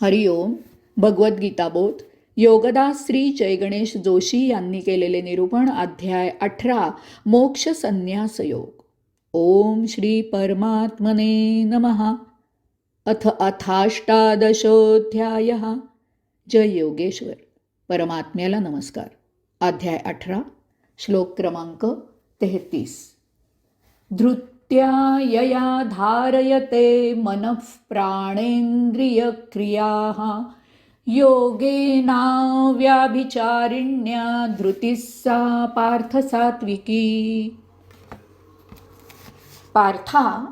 हरिओम. भगवद्गीता बोध योगदास श्री जयगणेश जोशी यांनी केलेले निरूपण. अध्याय 18 मोक्ष संन्यास योग. ओम श्री परमात्मने नमः. अथ अथाष्टादशोऽध्यायः. जय योगेश्वर. परमात्म्याला नमस्कार. अध्याय 18 श्लोक क्रमांक 33. धृत्या यया धारयते मनः प्राणेन्द्रियक्रियाः योगेनाव्याभिचारिण्या धृतिः सा पार्थ सात्विकी. पार्था,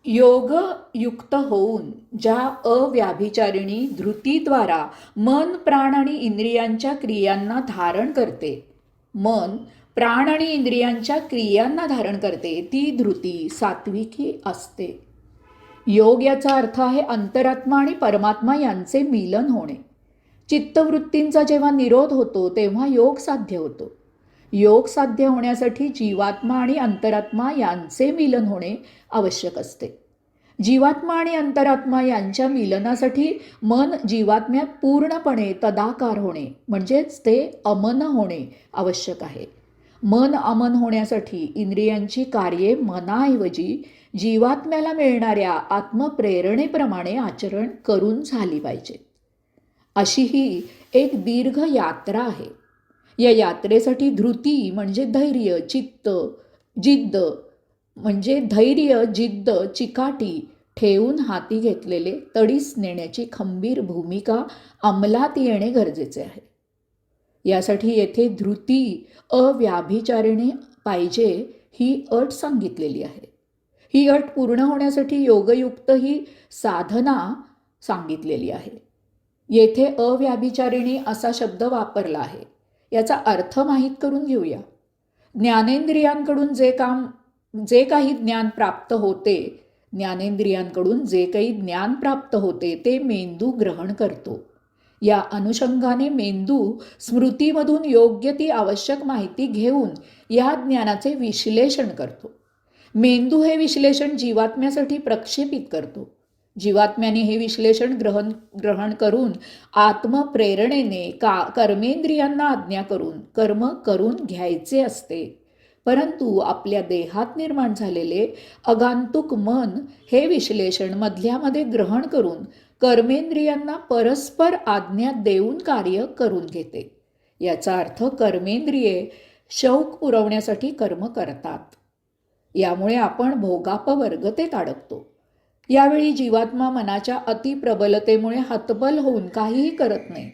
योगयुक्त होऊन ज्या अव्याभिचारिणी धृतीद्वारा मन, प्राण आणि इंद्रियांच्या क्रियांना धारण करते, मन, प्राण आणि इंद्रियांच्या क्रियांना धारण करते, ती धृती सात्विकी असते. योग याचा अर्थ आहे अंतरात्मा आणि परमात्मा यांचे मिलन होणे. चित्तवृत्तींचा जेव्हा निरोध होतो तेव्हा योग साध्य होतो. योग साध्य होण्यासाठी जीवात्मा आणि अंतरात्मा यांचे मिलन होणे आवश्यक असते. जीवात्मा आणि अंतरात्मा यांच्या मिलनासाठी मन जीवात्म्यात पूर्णपणे तदाकार होणे म्हणजेच ते अमन होणे आवश्यक आहे. मन अमन होण्यासाठी इंद्रियांची कार्ये मनाऐवजी जीवात्म्याला मिळणाऱ्या आत्मप्रेरणेप्रमाणे आचरण करून झाली पाहिजेत. अशी ही एक दीर्घ यात्रा आहे. या यात्रेसाठी धृती म्हणजे धैर्य, जिद्द म्हणजे धैर्य, जिद्द, चिकाटी ठेवून हाती घेतलेले तडीस नेण्याची खंबीर भूमिका अंमलात येणे गरजेचे आहे. यासाठी येथे धृती अव्याभिचारिणी पाहिजे ही अट सांगितलेली आहे. ही अट पूर्ण होण्यासाठी योगयुक्त ही साधना सांगितलेली आहे. येथे अव्याभिचारिणी असा शब्द वापरला आहे. याचा अर्थ माहीत करून घेऊया. ज्ञानेंद्रियांकडून जे काही ज्ञान प्राप्त होते ते मेंदू ग्रहण करतो. या अनुषंगाने मेंदू स्मृतीमधून योग्य ती आवश्यक माहिती घेऊन या ज्ञानाचे विश्लेषण करतो. मेंदू हे विश्लेषण जीवात्म्यासाठी प्रक्षेपित करतो. जीवात्म्याने हे विश्लेषण ग्रहण करून आत्मप्रेरणेने कर्मेंद्रियांना आज्ञा करून कर्म करून घ्यायचे असते. परंतु आपल्या देहात निर्माण झालेले अगांतुक मन हे विश्लेषण मधल्यामध्ये ग्रहण करून कर्मेंद्रियांना परस्पर आज्ञा देऊन कार्य करून घेते. याचा अर्थ कर्मेंद्रिये शौक पुरवण्यासाठी कर्म करतात. यामुळे आपण भोगापवर्गतेत अडकतो. यावेळी जीवात्मा मनाच्या अतिप्रबलतेमुळे हतबल होऊन काहीही करत नाही.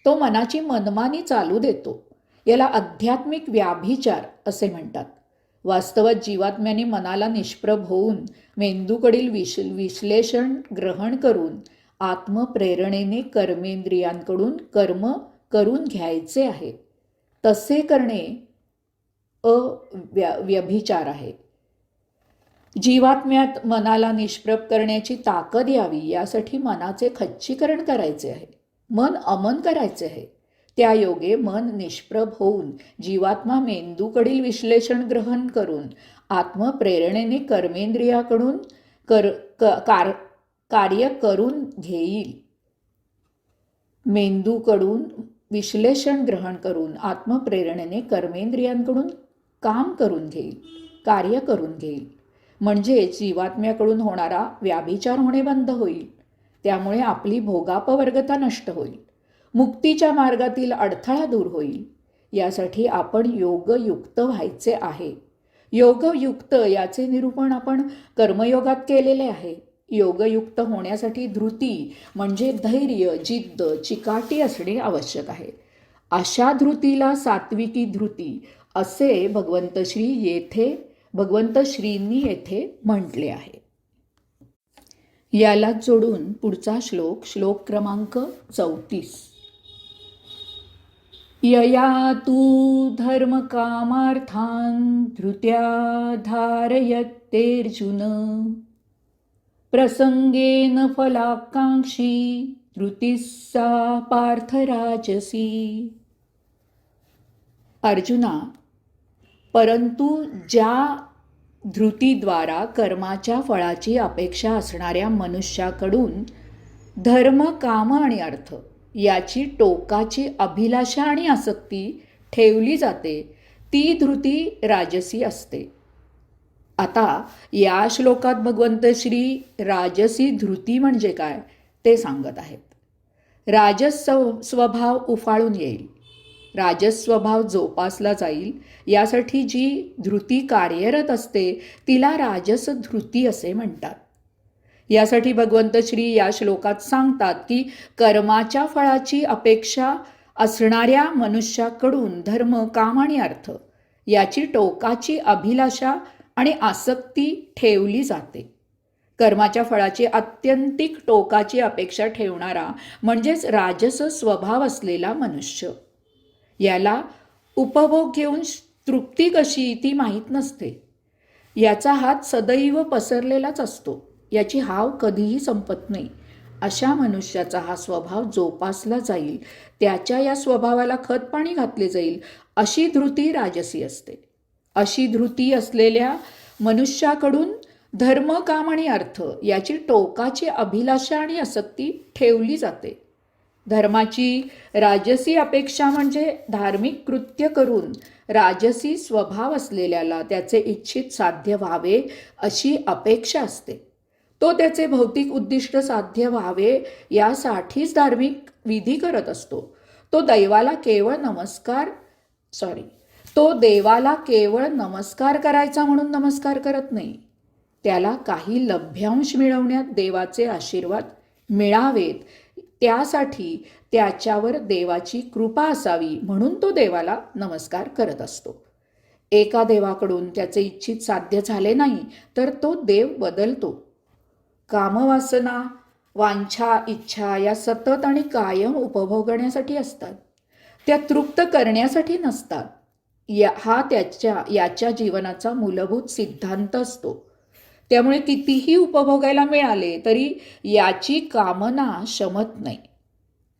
तो मनाची मनमानी चालू देतो. याला आध्यात्मिक व्याभिचार असे म्हणतात. वास्तवात जीवात्म्याने मनाला निष्प्रभ होऊन मेंदूकडील विश्लेषण ग्रहण करून आत्मप्रेरणेने कर्मेंद्रियांकडून कर्म करून घ्यायचे आहे. तसे करणे व्यभिचार आहे. जीवात्म्यात मनाला निष्प्रभ करण्याची ताकद यावी यासाठी मनाचे खच्चीकरण करायचे आहे. मन अमन करायचे आहे. त्या योगे मन निष्प्रभ होऊन जीवात्मा मेंदूकडील विश्लेषण ग्रहण करून आत्मप्रेरणेने कर्मेंद्रियाकडून कार्य करून घेईल. मेंदूकडून विश्लेषण ग्रहण करून आत्मप्रेरणेने कर्मेंद्रियांकडून कार्य करून घेईल. म्हणजे जीवात्म्याकडून होणारा व्याभिचार होणे बंद होईल. त्यामुळे आपली भोगापवर्गता नष्ट होईल. मुक्तीच्या मार्गातील अडथळा दूर होईल. यासाठी आपण योगयुक्त व्हायचे आहे. योगयुक्त याचे निरूपण आपण कर्मयोगात केलेले आहे. योगयुक्त होण्यासाठी धृती म्हणजे धैर्य, जिद्द, चिकाटी असणे आवश्यक आहे. अशा धृतीला सात्विकी धृती असे भगवंत श्रींनी येथे म्हटले आहे. याला जोडून पुढचा श्लोक क्रमांक 34. यया तू धर्म कामार्थान धृत्या धारयतेर्जुन प्रसंगेन फलाकांक्षी धृतिः सा पार्थ राजसी. अर्जुना, परंतु ज्या धृतीद्वारा कर्माच्या फळाची अपेक्षा असणाऱ्या मनुष्याकडून धर्म, काम आणि अर्थ याची टोकाची अभिलाषा आणि आसक्ती ठेवली जाते, ती धृती राजसी असते. आता या श्लोकात भगवंत श्री राजसी धृती म्हणजे काय ते सांगत आहेत. राजस स्वभाव उफाळून येईल, राजस स्वभाव जोपासला जाईल यासाठी जी धृती कार्यरत असते तिला राजस धृती असे म्हणतात. यासाठी भगवंत श्री या श्लोकात सांगतात की कर्माच्या फळाची अपेक्षा असणाऱ्या मनुष्याकडून धर्म, काम आणि अर्थ याची टोकाची अभिलाषा आणि आसक्ती ठेवली जाते. कर्माच्या फळाची आत्यंतिक टोकाची अपेक्षा ठेवणारा म्हणजेच राजस स्वभाव असलेला मनुष्य. याला उपभोग घेऊन तृप्ती कशी ती माहीत नसते. याचा हात सदैव पसरलेलाच असतो, याची हाव कधीही संपत नाही. अशा मनुष्याचा हा स्वभाव जोपासला जाईल, त्याच्या या स्वभावाला खतपाणी घातले जाईल, अशी धृती राजसी असते. अशी धृती असलेल्या मनुष्याकडून धर्म, काम आणि अर्थ याची टोकाची अभिलाषा आणि आसक्ती ठेवली जाते. धर्माची राजसी अपेक्षा म्हणजे धार्मिक कृत्य करून राजसी स्वभाव असलेल्याला त्याचे इच्छित साध्य व्हावे अशी अपेक्षा असते. तो त्याचे भौतिक उद्दिष्ट साध्य व्हावे यासाठीच धार्मिक विधी करत असतो. तो देवाला केवळ नमस्कार करायचा म्हणून नमस्कार करत नाही. त्याला काही लभ्यांश मिळवण्यात देवाचे आशीर्वाद मिळावेत त्यासाठी त्याच्यावर देवाची कृपा असावी म्हणून तो देवाला नमस्कार करत असतो. एका देवाकडून त्याचे इच्छित साध्य झाले नाही तर तो देव बदलतो. कामवासना, वांछा, इच्छा या सतत आणि कायम उपभोगण्यासाठी असतात, त्या तृप्त करण्यासाठी नसतात. हा याच्या जीवनाचा मूलभूत सिद्धांत असतो. त्यामुळे कितीही उपभोगायला मिळाले तरी याची कामना शमत नाही.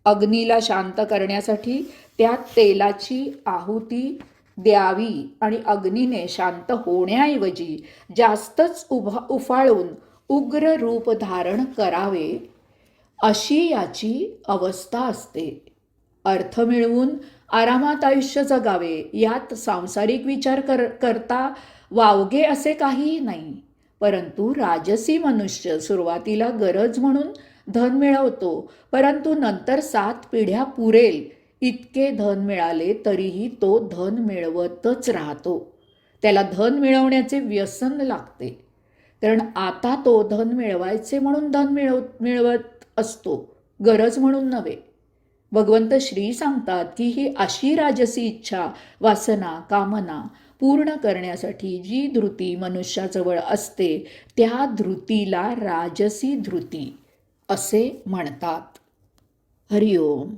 अग्नीला शांत करण्यासाठी त्यात तेलाची आहुती द्यावी आणि अग्नीने शांत होण्याऐवजी जास्तच उफाळून उग्र रूप धारण करावे अशी याची अवस्था असते. अर्थ मिळवून आरामात आयुष्य जगावे यात सांसारिक विचार करता वावगे असे काहीही नाही. परंतु राजसी मनुष्य सुरुवातीला गरज म्हणून धन मिळवतो, परंतु नंतर 7 पिढ्या पुरेल इतके धन मिळाले तरीही तो धन मिळवतच राहतो. त्याला धन मिळवण्याचे व्यसन लागते, कारण आता तो धन मिळवायचे म्हणून धन मिळवत असतो, गरज म्हणून नव्हे. भगवंत श्री सांगतात की ही अशी राजसी इच्छा, वासना, कामना पूर्ण करण्यासाठी जी धृती मनुष्याजवळ असते त्या धृतीला राजसी धृती असे म्हणतात. हरिओम.